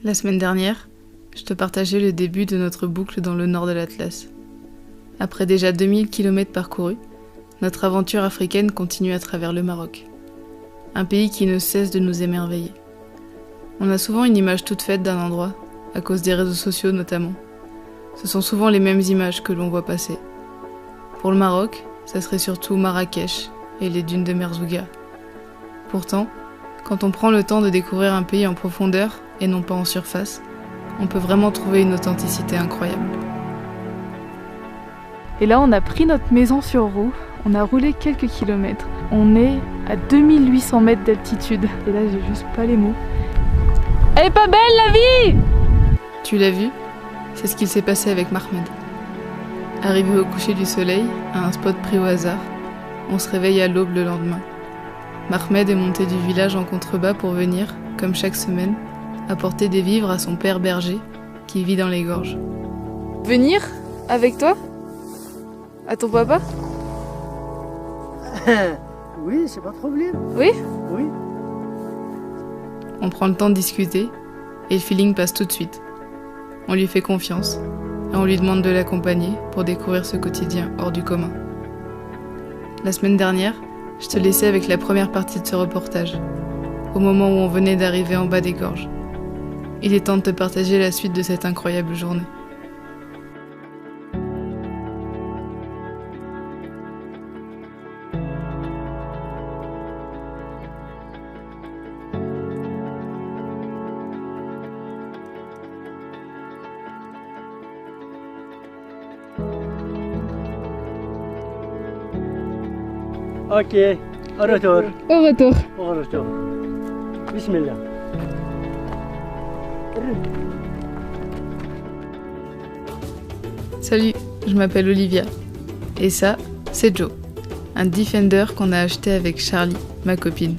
La semaine dernière, je te partageais le début de notre boucle dans le nord de l'Atlas. Après déjà 2000 km parcourus, notre aventure africaine continue à travers le Maroc. Un pays qui ne cesse de nous émerveiller. On a souvent une image toute faite d'un endroit, à cause des réseaux sociaux notamment. Ce sont souvent les mêmes images que l'on voit passer. Pour le Maroc, ça serait surtout Marrakech et les dunes de Merzouga. Pourtant, quand on prend le temps de découvrir un pays en profondeur et non pas en surface, on peut vraiment trouver une authenticité incroyable. Et là, on a pris notre maison sur roue, on a roulé quelques kilomètres. On est à 2800 mètres d'altitude. Et là, j'ai juste pas les mots. Elle est pas belle la vie! Tu l'as vu? C'est ce qu'il s'est passé avec Mahmed. Arrivé au coucher du soleil, à un spot pris au hasard, on se réveille à l'aube le lendemain. Mahmed est monté du village en contrebas pour venir, comme chaque semaine, apporter des vivres à son père berger, qui vit dans les gorges. Venir avec toi? À ton papa? Oui, c'est pas de problème. Oui? Oui. On prend le temps de discuter, et le feeling passe tout de suite. On lui fait confiance, et on lui demande de l'accompagner pour découvrir ce quotidien hors du commun. La semaine dernière, je te laissais avec la première partie de ce reportage, au moment où on venait d'arriver en bas des gorges. Il est temps de te partager la suite de cette incroyable journée. Ok, au retour. Au retour. Au retour. Bismillah. Salut, je m'appelle Olivia. Et ça, c'est Joe, un Defender qu'on a acheté avec Charlie, ma copine.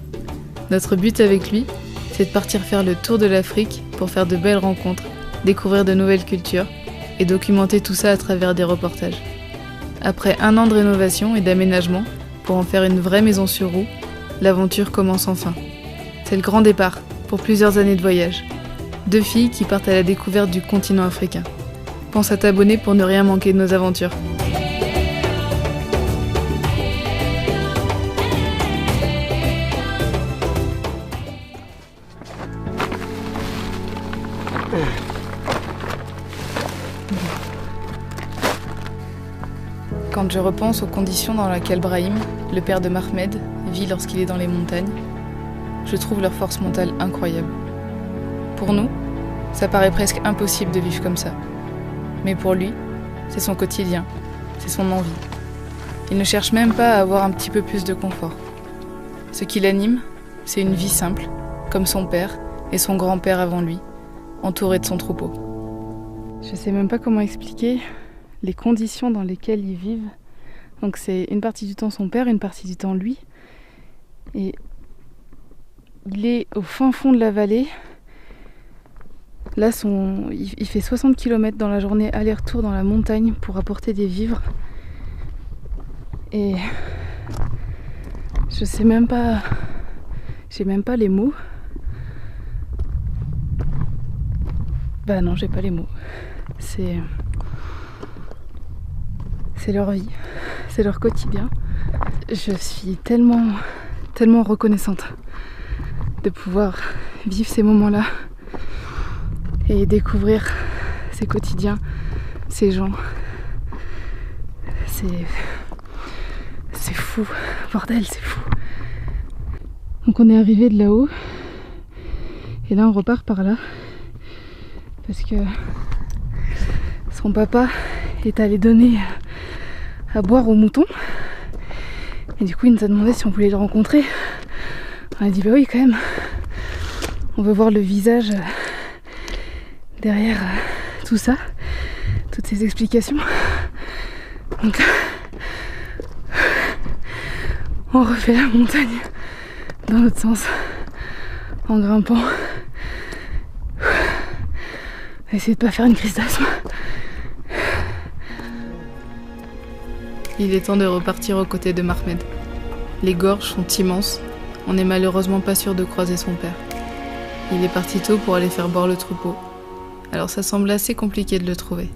Notre but avec lui, c'est de partir faire le tour de l'Afrique pour faire de belles rencontres, découvrir de nouvelles cultures et documenter tout ça à travers des reportages. Après 1 an de rénovation et d'aménagement, pour en faire une vraie maison sur roue, l'aventure commence enfin. C'est le grand départ, pour plusieurs années de voyage. 2 filles qui partent à la découverte du continent africain. Pense à t'abonner pour ne rien manquer de nos aventures. Quand je repense aux conditions dans lesquelles Brahim, le père de Mahmed, vit lorsqu'il est dans les montagnes, je trouve leur force mentale incroyable. Pour nous, ça paraît presque impossible de vivre comme ça. Mais pour lui, c'est son quotidien, c'est son envie. Il ne cherche même pas à avoir un petit peu plus de confort. Ce qui l'anime, c'est une vie simple, comme son père et son grand-père avant lui, entouré de son troupeau. Je sais même pas comment expliquer les conditions dans lesquelles ils vivent. Donc c'est une partie du temps son père, une partie du temps lui. Et il est au fin fond de la vallée. Là, il fait 60 km dans la journée, aller-retour dans la montagne pour apporter des vivres. Et je sais même pas... J'ai même pas les mots. Bah non, j'ai pas les mots. C'est leur vie, c'est leur quotidien. Je suis tellement reconnaissante de pouvoir vivre ces moments-là et découvrir ces quotidiens, ces gens. C'est fou, bordel, c'est fou. Donc on est arrivé de là-haut et là on repart par là parce que son papa est allé donner à boire aux moutons et du coup il nous a demandé si on voulait le rencontrer. On a dit bah oui quand même, on veut voir le visage derrière tout ça, toutes ces explications. Donc on refait la montagne dans l'autre sens en grimpant. On va essayer de pas faire une crise d'asthme. Il est temps de repartir aux côtés de Mahmed. Les gorges sont immenses, on n'est malheureusement pas sûr de croiser son père. Il est parti tôt pour aller faire boire le troupeau. Alors ça semble assez compliqué de le trouver.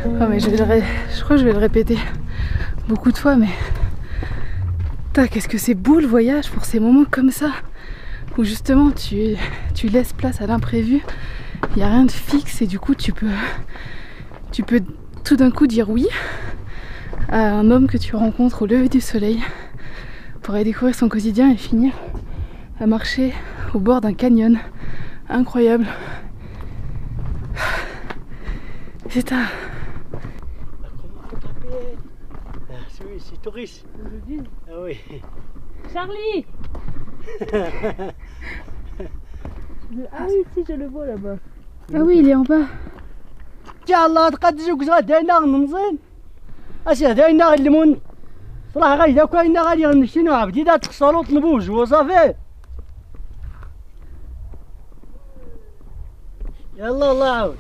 Oh mais je crois que je vais le répéter beaucoup de fois, mais qu'est-ce que c'est beau le voyage pour ces moments comme ça où justement tu laisses place à l'imprévu, il n'y a rien de fixe et du coup tu peux tout d'un coup dire oui à un homme que tu rencontres au lever du soleil pour aller découvrir son quotidien et finir à marcher au bord d'un canyon incroyable. C'est un... C'est touriste. Ah oui. Charlie. Ah oui, si, je le vois là-bas. Ah oui, il est en bas. يلا تقدسوا غدانا نمزين اش هداينا الليمون صراحه غايدا كاينه غادي غنمشيو عبدي دا تخسروا طلبوج وصافي يلا الله يعاود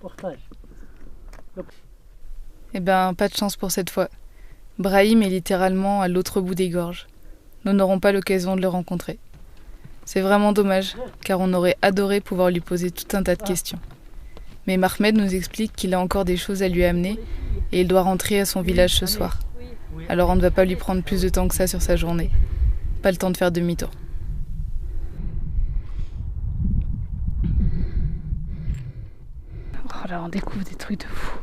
بورتاج. Eh ben, pas de chance pour cette fois. Brahim est littéralement à l'autre bout des gorges. Nous n'aurons pas l'occasion de le rencontrer. C'est vraiment dommage, car on aurait adoré pouvoir lui poser tout un tas de questions. Mais Mahmed nous explique qu'il a encore des choses à lui amener et il doit rentrer à son village ce soir. Alors on ne va pas lui prendre plus de temps que ça sur sa journée. Pas le temps de faire demi-tour. Oh là, on découvre des trucs de fou.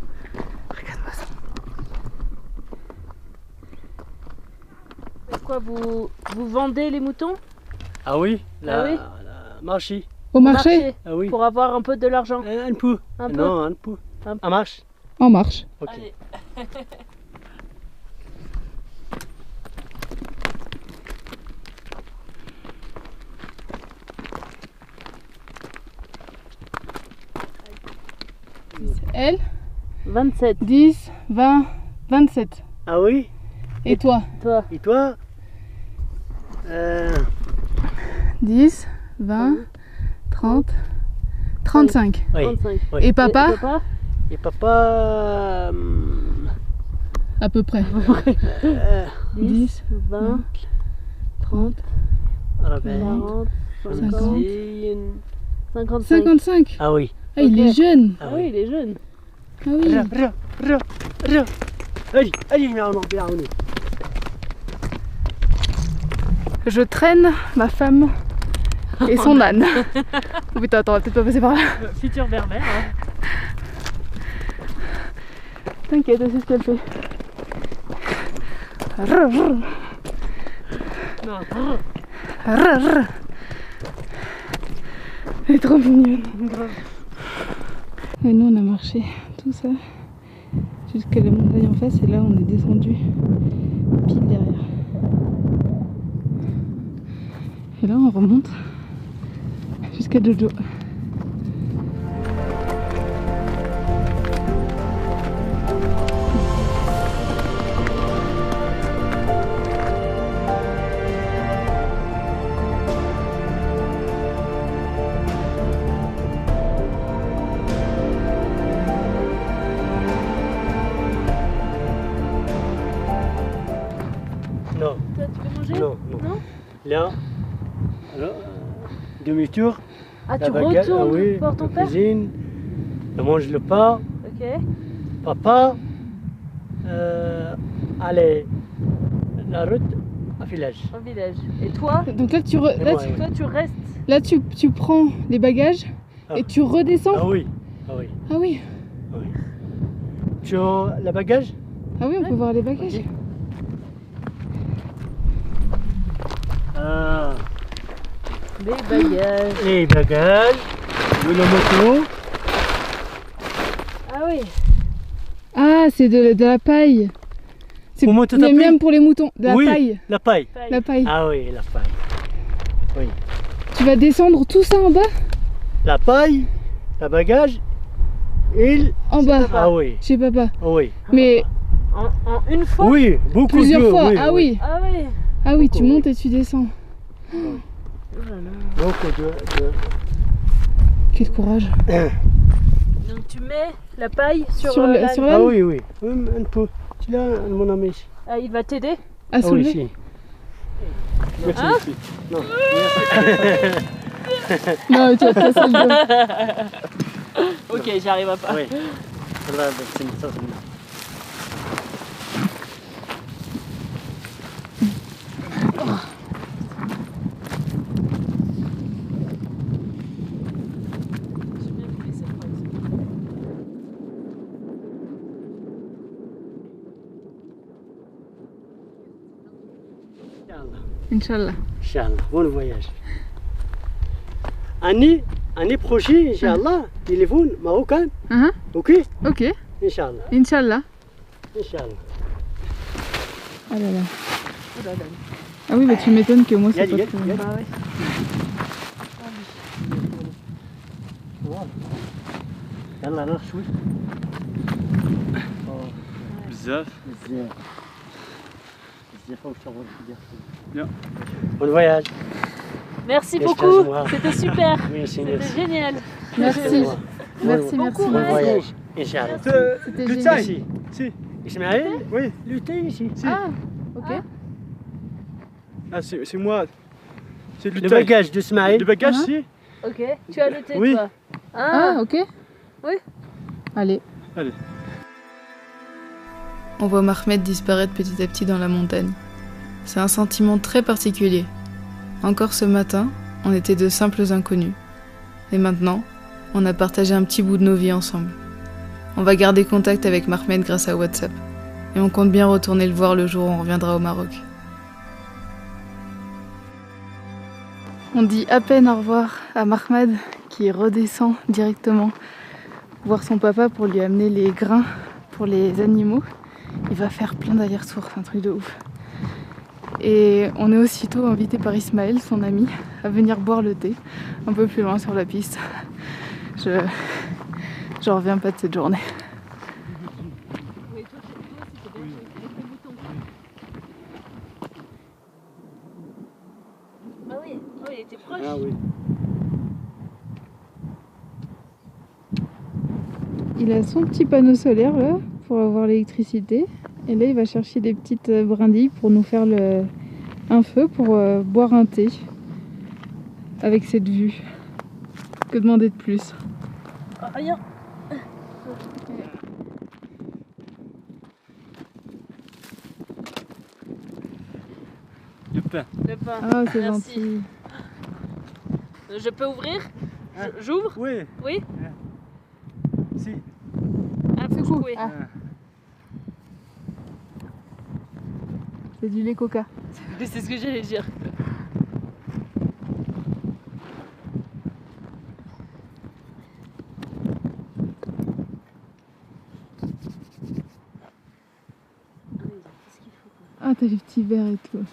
Regarde-moi ça. Pourquoi vous vendez les moutons? Ah oui, Ah oui. la marché. Au marché? Ah oui. Pour avoir un peu de l'argent. Un peu. Un peu. Non, un peu. Un peu. Ça marche. En marche. Ok. Allez. Elle 27. 10, 20, 27. Ah oui. Et toi? Toi? Et toi 10, 20, 30, 35. Oui. 35. Oui. Et papa? Et papa À peu près. 10, 20, 30, 40, 40, 50. 55. 55. Ah oui. Ah, il est jeune. Ah oui, il est jeune. Ah oui. را allez, allez, viens, Je traîne ma femme et son âne. Oh putain, attends, on va peut-être pas passer par là. Futur berbère. Hein. T'inquiète, c'est ce qu'elle fait. Non. Elle est trop mignonne. Et nous on a marché tout ça jusqu'à la montagne en face et là on est descendu pile derrière. Et là on remonte jusqu'à Jojo. Non, Toi, tu veux manger? non, non. Non. Là, alors, demi-tour. Ah, la tu baguette, retournes ah oui, voir ton la père? cuisine, je mange le pain, Ok. papa, allez, la route au village. Au village. Et toi? Donc là là, tu- Toi, tu restes. là tu prends les bagages Ah. et tu redescends. Ah oui, ah oui, Ah oui. ah oui. Tu as le bagage? Ah oui, on peut voir les bagages. Ok. Ah, Les bagages. Les bagages, de la moto. Ah oui. Ah, c'est de la paille. C'est Pour monter ta mais paille même pour les moutons, de la Oui. paille. La paille. La paille. Ah oui, la paille. Oui. Tu vas descendre tout ça en bas? La paille, la bagage et En bas, Ah oui, chez papa. oui. Mais En une fois. Oui, beaucoup plusieurs de fois. Ah oui. Ah oui. Ah oui, tu Beaucoup, montes et tu descends. Oh là là. Beaucoup de... Quel courage. Donc tu mets la paille sur, Sur le- l'âne. sur Ah l'âne. oui, oui. Un peu. Tu l'as, mon ami. Ah, il va t'aider. À Ah oui, soulever. si. Merci, Hein merci. Non. Non, tu vas te casser le dos. Ok, j'y arrive pas. Oui. Voilà, c'est une sorte de- Inch'Allah. Inch'Allah, bon voyage. Année prochaine, Inch'Allah, téléphone marocain, Hein? ok? Ok, Inch'Allah, Inch'Allah. Inch'Allah. Ah là là. Oh là là. Ah oui, bah tu m'étonnes que moi c'est Yali, pas yali, trop... yali. Ah ouais. Voilà. يلا نروح شوي. بزاف بزاف. بزاف وشغل Bien. Bon voyage. Merci Merci beaucoup. à toi. C'était super. Merci, C'était merci. génial. Merci. Merci, Bon merci. voyage. Inch'Allah. C'était génial. Ici. Si, Ismaël, oui. lutter ici. Ah, ok. Ah, c'est moi. C'est Le bagage d'Ismaël. Le bagage, Hein? si. Ok. Tu as noté Oui. toi. Ah, ok. Oui. Allez. On voit Mahmed disparaître petit à petit dans la montagne. C'est un sentiment très particulier. Encore ce matin, on était de simples inconnus. Et maintenant, on a partagé un petit bout de nos vies ensemble. On va garder contact avec Mahmed grâce à WhatsApp. Et on compte bien retourner le voir le jour où on reviendra au Maroc. On dit à peine au revoir à Mahmed qui redescend directement voir son papa pour lui amener les grains pour les animaux. Il va faire plein d'allers-retours, c'est un truc de ouf. Et on est aussitôt invité par Ismaël, son ami, à venir boire le thé un peu plus loin sur la piste. J'en reviens pas de cette journée. Ah oui. Oh, il était proche. Ah oui. Il a son petit panneau solaire là pour avoir l'électricité. Et là il va chercher des petites brindilles pour nous faire un feu pour boire un thé avec cette vue. Que demander de plus? Ah, rien. Le pain. Le pain. Ah c'est Merci. gentil. Je peux ouvrir? J'ouvre? Oui. Oui. Si. Ah, faut secouer. Ah. C'est du lait coca. C'est ce que j'allais dire. Ah t'as les petits verres et tout.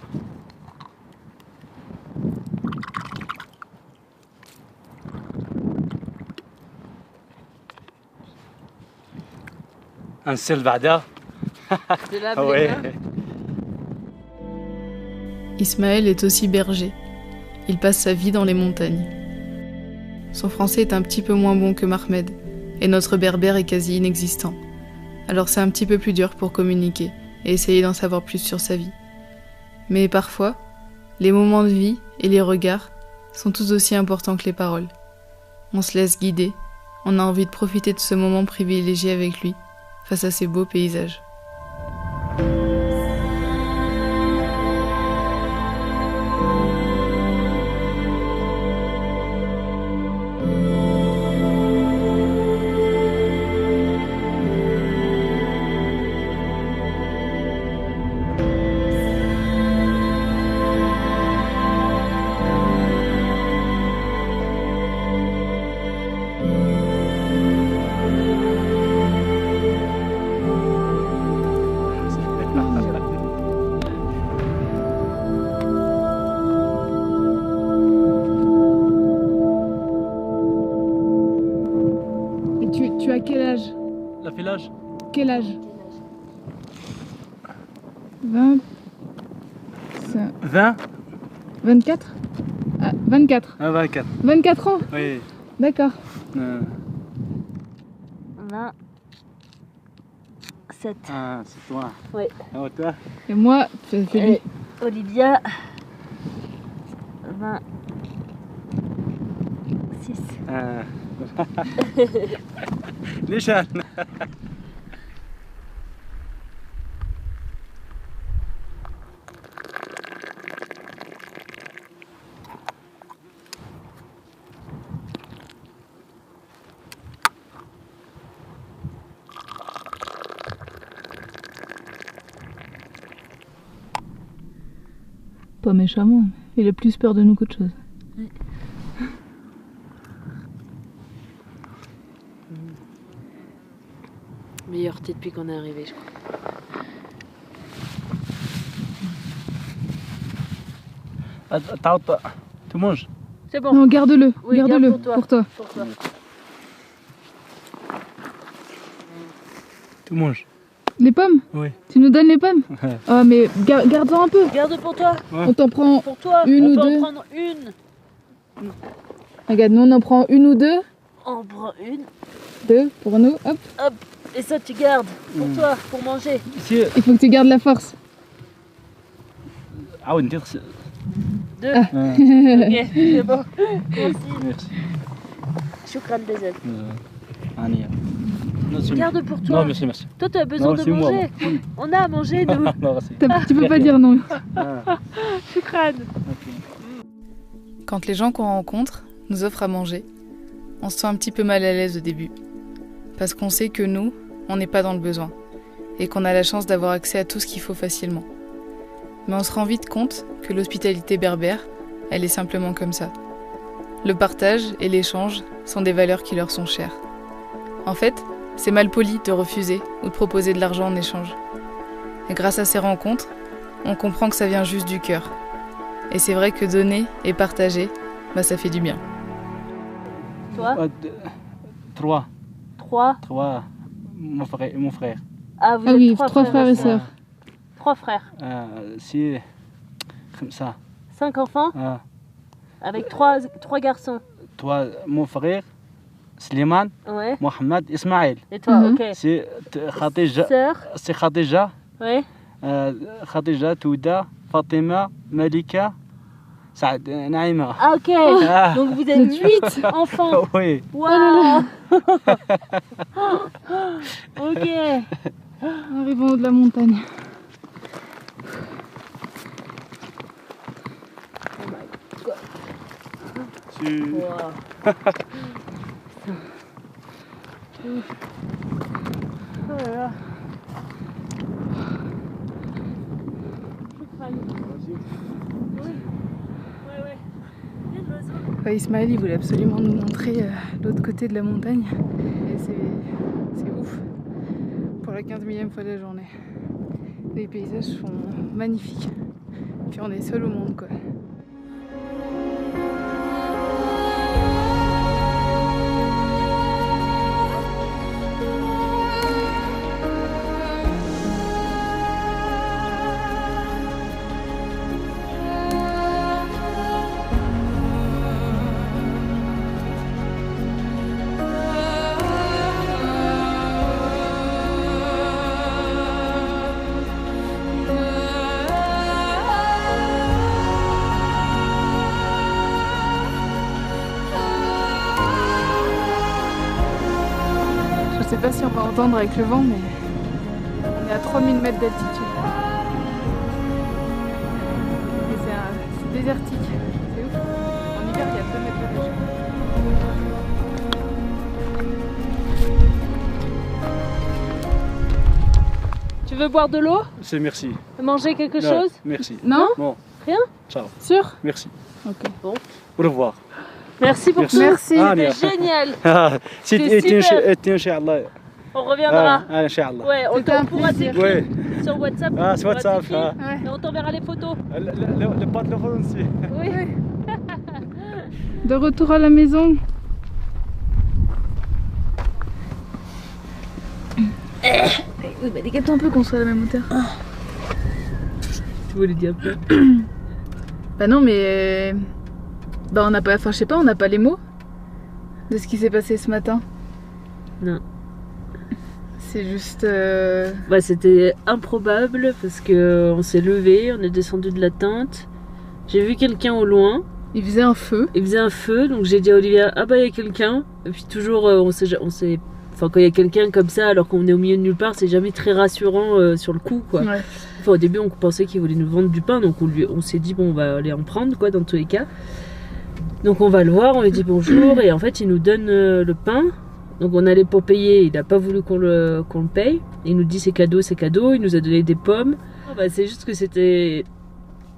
Un Selvada. De la Ah ouais. Ismaël est aussi berger. Il passe sa vie dans les montagnes. Son français est un petit peu moins bon que Mahmed, et notre berbère est quasi inexistant. Alors c'est un petit peu plus dur pour communiquer et essayer d'en savoir plus sur sa vie. Mais parfois, les moments de vie et les regards sont tout aussi importants que les paroles. On se laisse guider, on a envie de profiter de ce moment privilégié avec lui, face à ces beaux paysages. Tu as quel âge? Le village. Quel âge? 20... 20. 24? Ah, 24. Ah, 24. 24 ans? Oui. D'accord. 27. Ah, c'est toi. Oui. Ah, toi. Et moi, fais lui. Et Olivia. 26. Ah. نيشان. Pas méchamment, il a plus peur de nous qu'autre chose. Meilleur thé depuis qu'on est arrivé, je crois. Tu manges? C'est bon. Non, garde-le, Oui, garde-le garde pour toi. Pour toi. Tu manges? Les pommes? Oui. Tu nous donnes les pommes? Ouais. Ah mais garde-en un peu. Garde pour toi. On t'en prend Pour toi. Une on ou peut deux. en prendre une. Regarde, nous on en prend une ou deux. On prend une. Deux pour nous. Hop. Hop. Et ça, tu gardes pour toi, pour manger. Si. Il faut que tu gardes la force. Ah oui, dire. Deux. Ah. Ok, c'est bon. Merci. Merci. Choukran Bezel. Ania. Garde pour toi. Non, merci, merci. Toi, tu as besoin Non, de c'est moi. manger. On a à manger, nous. Non, merci. Tu peux pas dire non. Ah, Choukran. ok. Quand les gens qu'on rencontre nous offrent à manger, on se sent un petit peu mal à l'aise au début. Parce qu'on sait que nous, on n'est pas dans le besoin. Et qu'on a la chance d'avoir accès à tout ce qu'il faut facilement. Mais on se rend vite compte que l'hospitalité berbère, elle est simplement comme ça. Le partage et l'échange sont des valeurs qui leur sont chères. En fait, c'est mal poli de refuser ou de proposer de l'argent en échange. Et grâce à ces rencontres, on comprend que ça vient juste du cœur. Et c'est vrai que donner et partager, ça fait du bien. Toi, 3. 3. 3. Mon frère. Ah, vous Ah êtes oui, 3 trois frères et sœurs. 3 frères. Si. Comme ça. 5 enfants Ah. avec 3 garçons. Toi, mon frère, Slimane, Ouais. Mohamed, Ismaël. Et toi, Mhm. ok. C'est Khadija. Sœur. C'est Khadija. Ouais. Khadija, Touda, Fatima, Malika, Saad, Naïma. Ah, ok. Ah. Donc vous êtes 8 enfants. Oui. Waouh. Ok. Arrivons au haut de la montagne. Wow. Oh là là. Oui. Ouais. Il y a de l'oiseau. Ismaël, il voulait absolument nous montrer l'autre côté de la montagne. Et c'est ouf. Pour la 15 000e fois de la journée. Les paysages sont magnifiques. Puis on est seul au monde, quoi. Je sais pas si on va entendre avec le vent, mais on est à 3000 mètres d'altitude. Et c'est désertique, c'est ouf. En hiver, il y a 2 mètres de neige. Tu veux boire de l'eau? C'est merci. Manger quelque Non, chose? Merci. Non? Bon. Rien? Ciao. Sûr? Merci. Ok. Au revoir. Merci pour tout. Merci. C'était génial. C'était super. Inch'Allah. On reviendra. Inch'Allah. Ouais, C'était un on pourra plaisir. t'écrire Ouais. sur WhatsApp. Ah, on sur pourra WhatsApp. t'écrire. Ah. Et on t'enverra les photos. Le téléphone aussi. Oui. De retour à la maison. Oui, bah décale-toi un peu qu'on soit à la même hauteur. Tu voulais dire quoi? Bah non, mais. Bah on n'a pas. Enfin, je sais pas, on n'a pas les mots de ce qui s'est passé ce matin. Non. C'est juste. Bah, c'était improbable parce que on s'est levé, on est descendu de la tente. J'ai vu quelqu'un au loin. Il faisait un feu. Il faisait un feu, donc j'ai dit à Olivia, ah bah il y a quelqu'un. Et puis toujours, on s'est, enfin quand il y a quelqu'un comme ça, alors qu'on est au milieu de nulle part, c'est jamais très rassurant sur le coup, quoi. Ouais. Enfin, au début, on pensait qu'il voulait nous vendre du pain, donc on s'est dit bon, on va aller en prendre, quoi, dans tous les cas. Donc on va le voir, on lui dit bonjour, et en fait il nous donne le pain. Donc on allait pour payer, il n'a pas voulu qu'on le paye. Il nous dit c'est cadeau, il nous a donné des pommes. Bah, c'est juste que c'était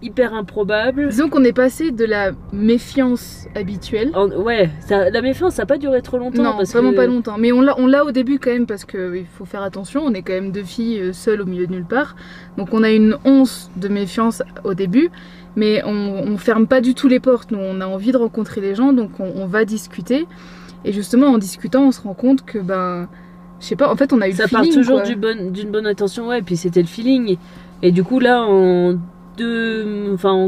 hyper improbable. Disons qu'on est passé de la méfiance habituelle. Ouais, la méfiance ça n'a pas duré trop longtemps. Non, parce vraiment que... pas longtemps. Mais on l'a au début quand même parce qu'il faut faire attention. On est quand même deux filles seules au milieu de nulle part. Donc on a une once de méfiance au début. Mais on ferme pas du tout les portes. Nous, on a envie de rencontrer les gens, donc on va discuter. Et justement, en discutant, on se rend compte que, ben, je sais pas, en fait, on a eu ça le feeling. Ça part toujours quoi. d'une bonne intention, ouais, et puis c'était le feeling. Et du coup, là, en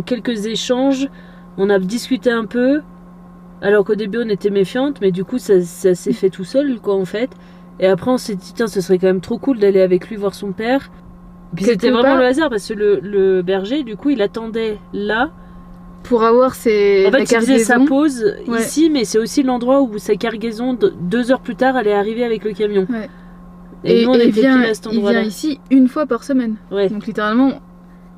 quelques échanges, on a discuté un peu, alors qu'au début, on était méfiante, mais du coup, ça s'est fait tout seul, quoi, en fait. Et après, on s'est dit, tiens, ce serait quand même trop cool d'aller avec lui voir son père. Puis c'était vraiment le hasard, parce que le berger, du coup, il attendait là. Pour avoir ses. En fait, il faisait sa pause ouais. Ici, mais c'est aussi l'endroit où sa cargaison, 2 heures plus tard, elle est arrivée avec le camion. Ouais. Et nous, on était pris à cet endroit-là. Il vient ici une fois par semaine. Ouais. Donc littéralement,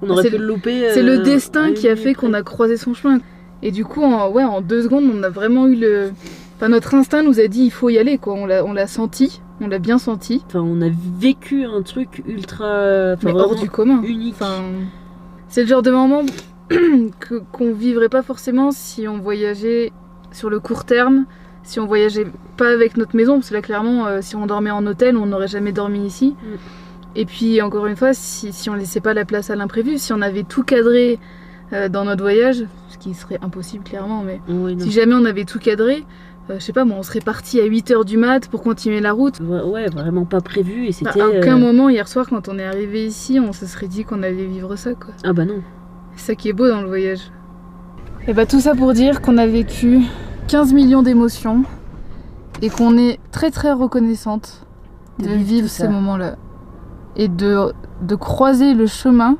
on aurait pu le louper. C'est le destin qui a fait qu'on a croisé son chemin. Et du coup, en 2 secondes, on a vraiment eu le. Enfin, notre instinct nous a dit il faut y aller, quoi. On l'a senti, on l'a bien senti. Enfin, on a vécu un truc ultra. Mais hors du commun. Unique. Enfin, c'est le genre de moment qu'on vivrait pas forcément si on voyageait sur le court terme, si on voyageait pas avec notre maison, parce que là clairement si on dormait en hôtel on n'aurait jamais dormi ici. Et puis encore une fois si on laissait pas la place à l'imprévu, si on avait tout cadré dans notre voyage, ce qui serait impossible clairement, mais si jamais on avait tout cadré, je sais pas, bon, on serait parti à 8h du mat pour continuer la route. Ouais, vraiment pas prévu. Et c'était. À aucun moment hier soir quand on est arrivé ici on se serait dit qu'on allait vivre ça, quoi. Ah bah non. C'est ça qui est beau dans le voyage. Et bah tout ça pour dire qu'on a vécu 15 millions d'émotions et qu'on est très très reconnaissante de vivre ces moments-là. Et de croiser le chemin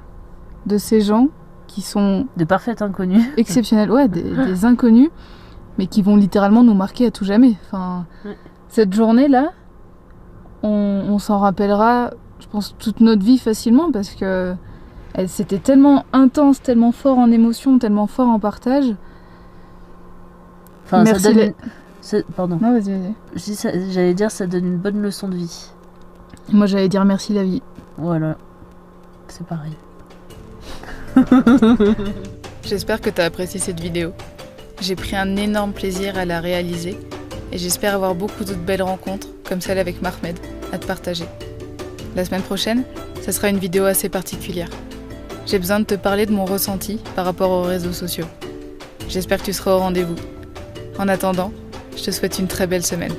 de ces gens qui sont... De parfaits inconnus. Exceptionnels, ouais, des inconnus, mais qui vont littéralement nous marquer à tout jamais. Enfin, cette journée-là, on s'en rappellera, je pense, toute notre vie facilement parce que... C'était tellement intense, tellement fort en émotion, tellement fort en partage. Enfin, merci. Pardon. Non, vas-y. J'allais dire, ça donne une bonne leçon de vie. Moi, j'allais dire merci la vie. Voilà. C'est pareil. J'espère que tu as apprécié cette vidéo. J'ai pris un énorme plaisir à la réaliser et j'espère avoir beaucoup d'autres belles rencontres comme celle avec Mahmed à te partager. La semaine prochaine, ça sera une vidéo assez particulière. J'ai besoin de te parler de mon ressenti par rapport aux réseaux sociaux. J'espère que tu seras au rendez-vous. En attendant, je te souhaite une très belle semaine.